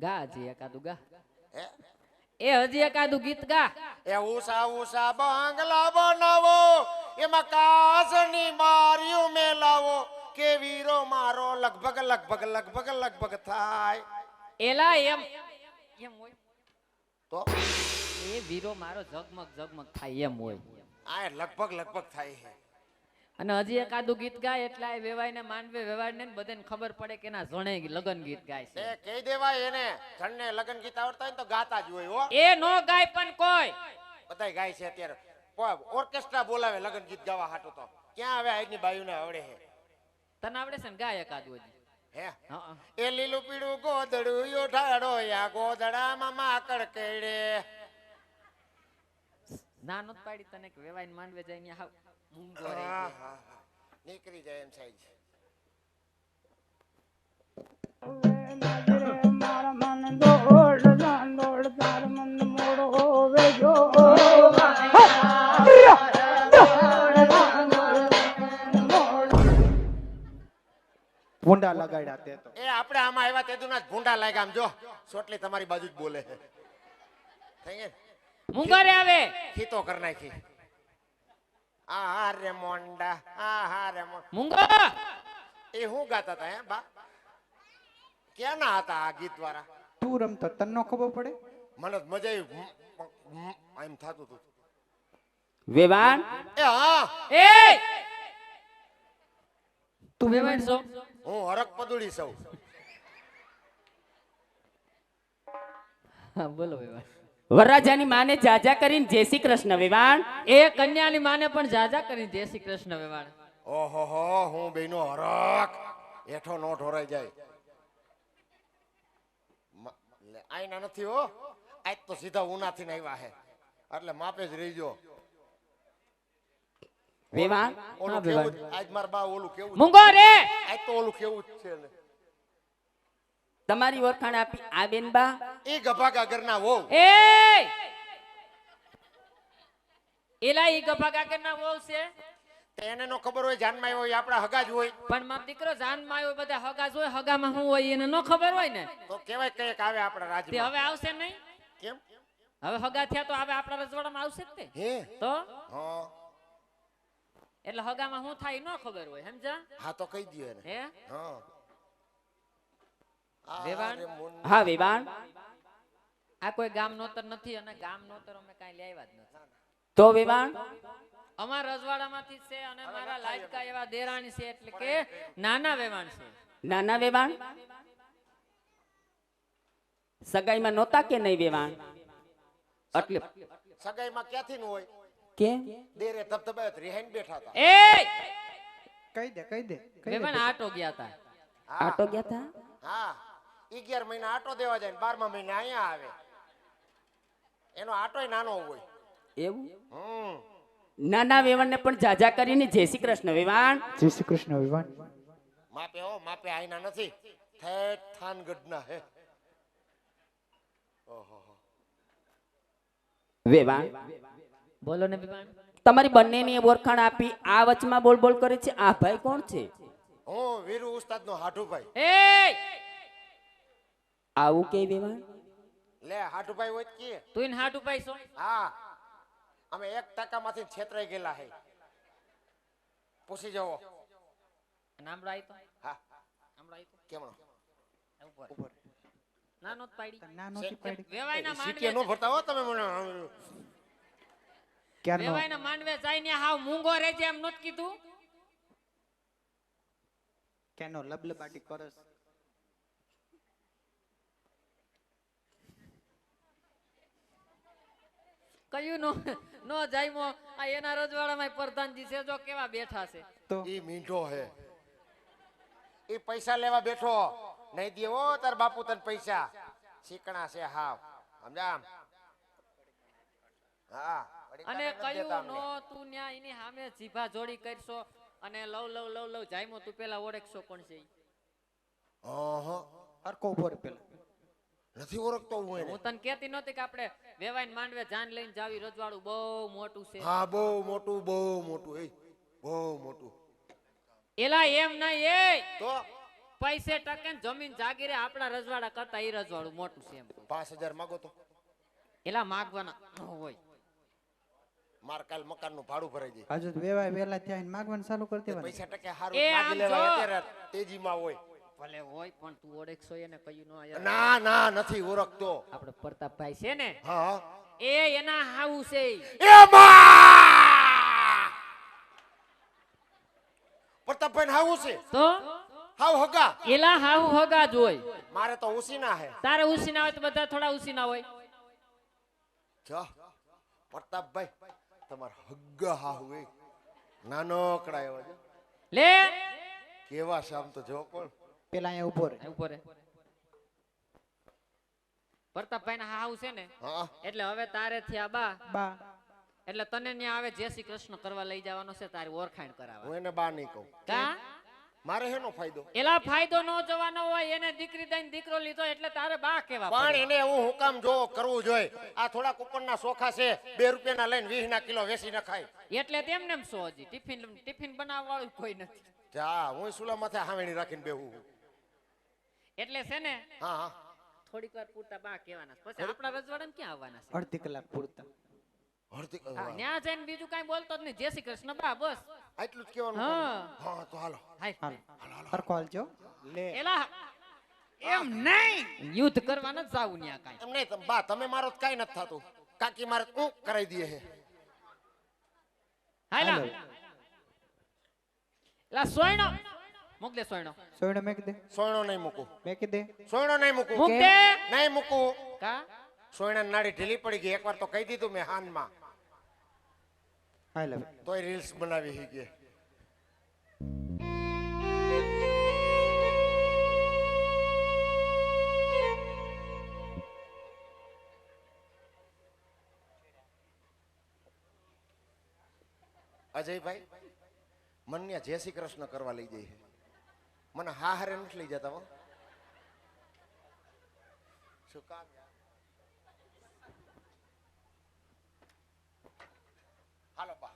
ગા હજી એકાદું ગા. હે એ હજી એકાદું ગીત ગા. એ ઉષા ઉષા બંગલા બનાવો એમાં કાસની માર્યું મેલાવો કે વીરો મારો લગભગ લગભગ લગભગ લગભગ થાય એલા એમ એમ હોય તો એ વીરો મારો ઝગમગ ઝગમગ થાય એમ હોય. આ લગભગ લગભગ થાય છે. અને હજી એકાદું ગીત ગાય એટલે આ વેવાઈને માનવે વેવાઈને ને બધાને ખબર પડે કે ના જણે લગન ગીત ગાય છે. એ કહી દેવાય એને જણને લગન ગીત આવડતા હોય ને તો ગાતા જ હોય હો. એ નો ગાય પણ કોઈ બધાય ગાય છે અત્યારે ઓર્કેસ્ટ્રા બોલાવે લગન ગીત ગાવા હાટું તો ક્યાં હવે આજની બાયુને આવડે છે. તને આવડે છે ને ગાય એકાદું હજી. હે હા એ લીલું પીળું ગોદડું યોઠાડો યા ગોદડામાં માકડ કેડે ના નત પાડી તને કે વેવાઈને માંડવે જઈને હાવ મૂંગો રહી હા ગયો. હા હા નીકળી જાય એમ સાઈજ મારા મન દોડ દોડ તાર મન મોડો વેજો ભૂંડા લગાડ્યા તે તો એ આપણે આમાં આવ્યા તે દુના ભૂંડા લાગ્યા આમ જો સોટલી તમારી બાજુ જ બોલે છે થઈ ગયા મૂંગો રે આવે ખીતો કર નાખી આ રે મોંડા આ રે મૂંગો એ હું ગાતા હતા હે બા ક્યાં ના હતા આ ગીત વાળા તું રમતો તને નો ખબર પડે મને મજા આવી એમ થતું હતું વેવાણ એ હા એ તું વેવાઈને છો હું હરક પદુડી સૌ હા બોલો વેવાણ. વરરાજાની માને જાજા કરીને જય શ્રી કૃષ્ણ વેવાણ. એ કન્યાની માને પણ જાજા કરી જય શ્રી કૃષ્ણ વેવાણ. ઓહો હો હું બેનો હરક હેઠો નો ઢોરાઈ જાય આઈના નથી હો આજ તો સીધા ઉનાથી ને આવ્યા હે એટલે માપે જ રહીજો વેવાણ ઓલું કેવું આજ માર બા ઓલું કેવું મૂંગો રે આજ તો ઓલું કેવું જ છે ને તમારી ઓળખાણ આપી આ બેનબા એ ગભા ગાગરના વહુ એ એલા ઈ ગભા કાકરના વહુ છે. એને નો ખબર હોય જાનમાં આવ્યો હોય આપણા હગા જ હોય પણ મારો દીકરો જાનમાં આવ્યો બધા હગા જોય હગામાં શું હોય એને નો ખબર હોય ને તો કેવાય કઈક આવે આપણા તે રાજમાં હવે આવશે નહીં. કેમ હવે હગા થયા તો હવે આપણા રજવાડામાં આવશે જ તે હે તો હા એટલે હગામાં શું થાય નો ખબર હોય સમજા. હા તો કહી દયો એને હે હા વેવાણ? હા વેવાણ આ કોઈ ગામ નોતર નથી અને ગામ નોતર અમે કાંઈ લેવા જ નથી. તો વેવાણ અમારા રજવાડામાંથી છે અને મારા લાયકા એવા દેરાણી છે એટલે કે નાના વેવાણ છે. નાના વેવાણ સગાઈમાં નહોતા કે નહીં વેવાણ એટલે સગાઈમાં ક્યાંથી નું હોય કે દેરે ધબધબાયો તો રિહાઈને બેઠા હતા એ કહી દે કહી દે વેવાણ આટો ગયા હતા. આટો ગયા હતા. હા 11 મહિના આટો દેવા જાય ને 12મા મહિને અહીંયા આવે એનો આટોય નાનો હોય એવું હમ નાના વેવાણને પણ જાજા કરીને જય શ્રી કૃષ્ણ વેવાણ. જય શ્રી કૃષ્ણ વિવાન માપે હો માપે આઈના નથી ઠેઠ થાનગઢના હે ઓહો વેવાણ બોલો ને વેવાણ. તમારી બંનેની ઓળખાણ આપી આ વચમાં બોલ બોલ કરે છે આ ભાઈ કોણ છે? હું વીરુ ઉસ્તાદ નો હાઠુભાઈ એ આવું કે વેવાણ લે હાઠુભાઈ હોય કે તું એને હાટ ઉપાય છો. હા અમે 1% માંથી છેતરાઈ ગયેલા હે પૂછી જવો નામડો આઈ તો હા નામડો આઈ તો કેમનો ઉપર નાનો જ પાડી ના નોતી પાડી વેવાઈના સીટીએ નો માંડવે ભરતા હો તમે મને ક્યારનો વેવાઈના માંડવે જઈને હાવ મૂંગો રહેજે એમ નોત કીધું. કેનો લબલબાટી કરસ કયું નો જાયમો આ એના રજવાડામાં પ્રધાનજી છે જો કેવા બેઠા છે. તો ઈ મીંઢો હે ઈ પૈસા લેવા બેઠો નહીં દેવો તાર બાપુ તને પૈસા શીકણા છે હાવ સમજા હા અને કયું નો તું ન્યા એની સામે જીભા જોડી કરશો અને લવ લવ લવ લવ જાયમો તું પેલા ઓળખશો કોણ છે ઈ? હરકો ઉપર પેલા નથી ઓળખતો હું એને હું તને કહેતી નહોતી કે આપણે વેવાઈને માંડવે જાન લઈને જાવી રજવાડું બહુ મોટું છે. હા બહુ મોટું એ બહુ મોટું એલા એમ નહીં એ તો પૈસે ટકે ને જમીન જાગીરે આપણા રજવાડા કરતા ઈ રજવાડું મોટું છે એમ કહું. 5000 માંગો તો એલા માગવાના ન હોય. માર કાલ મકાનનું ભાડું ભરાઈ જાય. હજુ તો વેવાય વેલા થયા ને માગવાનું ચાલુ કરી દેવાનું. પૈસા ટકે હારું એ માગી આમ લેવાય, જો. અત્યારે તેજીમાં હોય. ભલે હોય પણ તું ઓળખશો એને કયું ન આયા. ના ના નથી ઓળખતો. આપણે પ્રતાપભાઈ છે ને હા એ એના હાઉ છે. એ માં પ્રતાપભાઈ હાવું છે, તો હાવ હગા. એલા હાઉ હગા જ હોય. મારે તો ઉસીના હે. તારે ઉસી ના હોય તો બધા થોડા ઉસી ના હોય. જો પ્રતાપભાઈ તમાર હગ્ગા હાહુ એ નાનો કડાયો છે. લે કેવા શામ તો જો પણ પેલા અહીંયા ઉભો રહે. ઉપર પ્રતાપભાઈ ના હાઉ છે ને હા એટલે હવે તારે થયા બા બા એટલે તને ન્યા આવે જય શ્રી કૃષ્ણ કરવા લઈ જવાનો છે, તારી ઓળખાણ કરાવવા. હું એને બા નહીં કહું. કા મારે હેનો ફાયદો? એલા ફાયદો નો જવાનો હોય, એને દીકરી દઈને દીકરો લીધો એટલે તારે બા કેવા પણ પડે. એને હું હુકામ જો કરવું જોઈએ. આ થોડા કુપનના સોખા છે, 2 રૂપિયાના લઈને 20 ના કિલો વેચી નખાય. એટલે તેમને એમ સો હજી ટિફિન બનાવવા વાળું કોઈ નથી. જા હું સુલા માથે હાવેણી રાખીને બેહું. એટલે છે ને હા હા થોડીક વાર પૂરતા બા કહેવાના, પછી આપણા રજવાડામાં ક્યાં આવવાના છે? અડધી કલાક પૂરતા. હરતી હા, ન્યા જઈને બીજું કાંઈ બોલતો જ નહીં, જય શ્રી કૃષ્ણ બા બસ. આટલું જ કહેવાનું. હા. હા તો હાલો. હાય. હાલ સરખો હાલજો. લે એલા એમ નહીં, યુદ્ધ કરવાના જ જાવું ન્યા કાંઈ. એમ નહીં બા તમે મારો તો કાંઈ નથી થતું. કાકી મારે ઊંઘ કરાવી દે છે. હાયલા હાલો. એલા સોયણો મૂક દે, સોયણો સોયણો મેક દે. સોયણો નહીં મૂકું. મેકી દે. સોયણો નહીં મૂકું. મૂક દે. નહીં મૂકું. કા સોયણાની નાડી ઢીલી પડી ગઈ. એકવાર તો કહી દીધું મેં હાનમાં. હાલ હવે. તોય રીલ્સ બનાવી હી કે અજયભાઈ મને જય શ્રી કૃષ્ણ કરવા લઈ જઈ. મને હા હારે નથી લઈ જતા હો. શું કામ યાર? હાલો બા.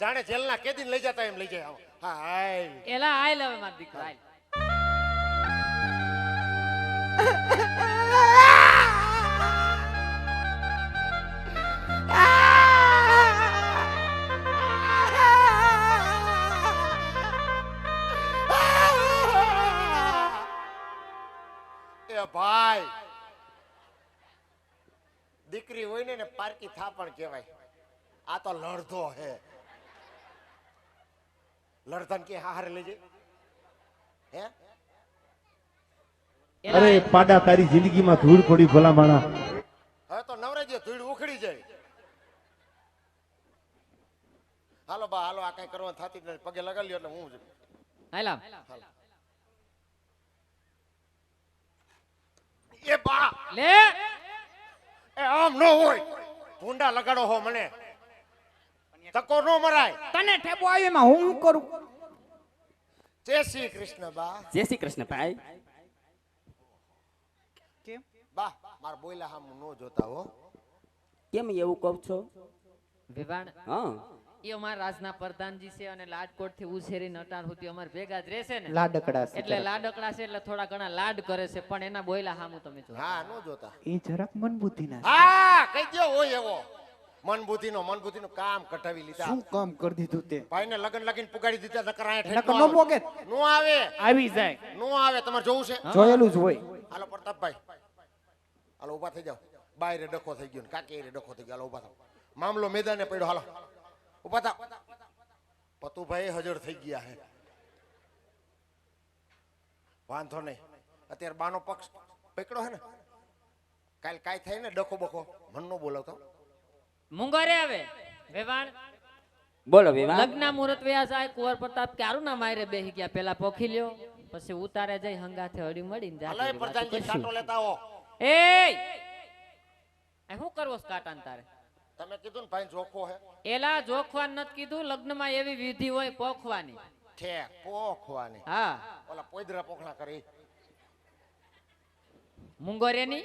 જાણે જેલના કેદીને લઈ જતા એમ લઈ જાય. હા હાય. એલા આય હવે માર દીકરો આય. એ ભાઈ દીકરી હોય ને પારકી થાપણ કહેવાય. આ તો લડધો હે. લડધન કે હારે લઈ જાય હે. એલા અરે પાડા તારી જિંદગીમાં ધૂળ પડી ભલા માણા. હવે તો નવરાજી ધૂળ ઉખડી જાય. હાલો બા હાલો. આ કઈ કરવાનું થતી જ નથી. પગે લગાડી લ્યો એટલે હું જ. હાયલા એ બા લે એ આમ નો હોય. ભૂંડા લગાડો હો મને. તકો નો મરાય. તને ઠેબો આવ્યો એમાં હું શું કરું? જય શ્રી કૃષ્ણ બા. જય શ્રી કૃષ્ણ ભાઈ. કેમ? બા માર બોયલા હામ નો જોતા હો. કેમ એવું કહો છો? વિવાણ હા ઈ અમારા રાજના પ્રધાનજી છે અને લાડકોટ થી ઉછેરી નટાણ સુધી અમાર ભેગા જ રહેશે ને લાડકડા છે. એટલે લાડકડા છે એટલે થોડા ઘણા લાડ કરે છે, પણ એના બોયલા હામું તમે જો. હા નો જોતા. એ જરાક મન બુદ્ધિ ના. હા કઈ દો હોય એવો. મન બુદ્ધિનું કામ કઢાવી લીધા. શું કામ કરી દીધું તે? ભાઈને લગન લગીને પુગાડી દીધા. નકર આયા નકર નો પોગે. નો આવે. આવી જાય. નો આવે. તમારે જોવું છે? જોયેલું જ હોય. હાલો પ્રતાપભાઈ હાલો ઉભા થઈ જાઓ. બાયરે ડખો થઈ ગયો ને કાકી રે ડખો થઈ ગયો. હાલો ઉભા થાવ. મામલો મેદાને પડ્યો. હાલો ઉભા થાવ. પતુભાઈ હાજર થઈ ગયા હે. વાંધો નહીં. અત્યારે બાનો પક્ષ પકડો હે ને. કાલ કાઈ થાય ને ડખો બખો મન નો બોલાવતો. મુંગરે આવે વેવાણ બોલો વિવાહ. લગ્ન મુહૂર્ત વ્યા જાય. કુંવર પ્રતાપ ક્યારું ના માયરે બેહી ગયા. પેલા પોખી લ્યો પછી ઉતારે જઈ હંગાથે હળી મળીને હાલો એ પ્રધાનજી કાંટો લેતા આવો. એ શું કરવો છે કાંટાને તારે? તમે કીધું ને ભાઈ જોખો હે. એલા જોખવા નથી કીધું, લગ્નમાં એવી વિધિ હોય પોખવાની. ઠેક પોખવાની. હા ઓલા પોદરા પોખણા કરી. મુંગરેની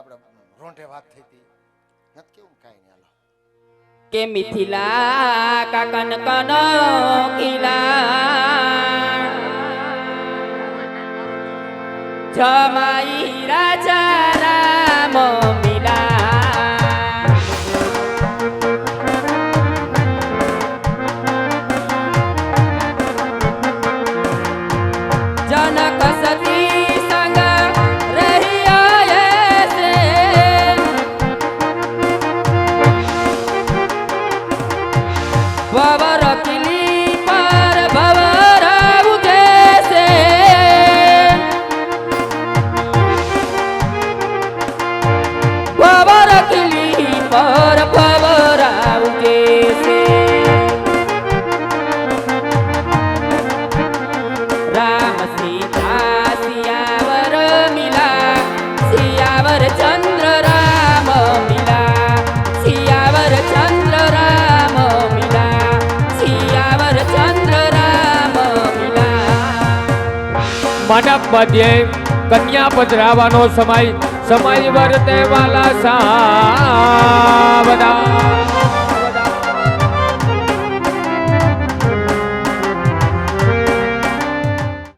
આપણે રોંઢે વાત થઈ હતી નથી કેવું કાંઈ નહીં હાલો કે મિથિલા કાકન કનો કિલા જમાઈ રાજા રામ મિલા જનક સતી સંગ રહ્યા એસે ભવર કિલી પર ભવર ઉગેસે ભવર કિલી પર ભવર ઉગેસે રામ સીતા સિયાવર મિલા સિયાવર ચંદ્ર રામ મિલા સિયાવર ચંદ્ર રામ મિલા સિયાવર ચંદ્ર રામ મિલા મંડપ મધ્યે કન્યા પધરાવાનો સમય વર્તે વાલા સાવધાન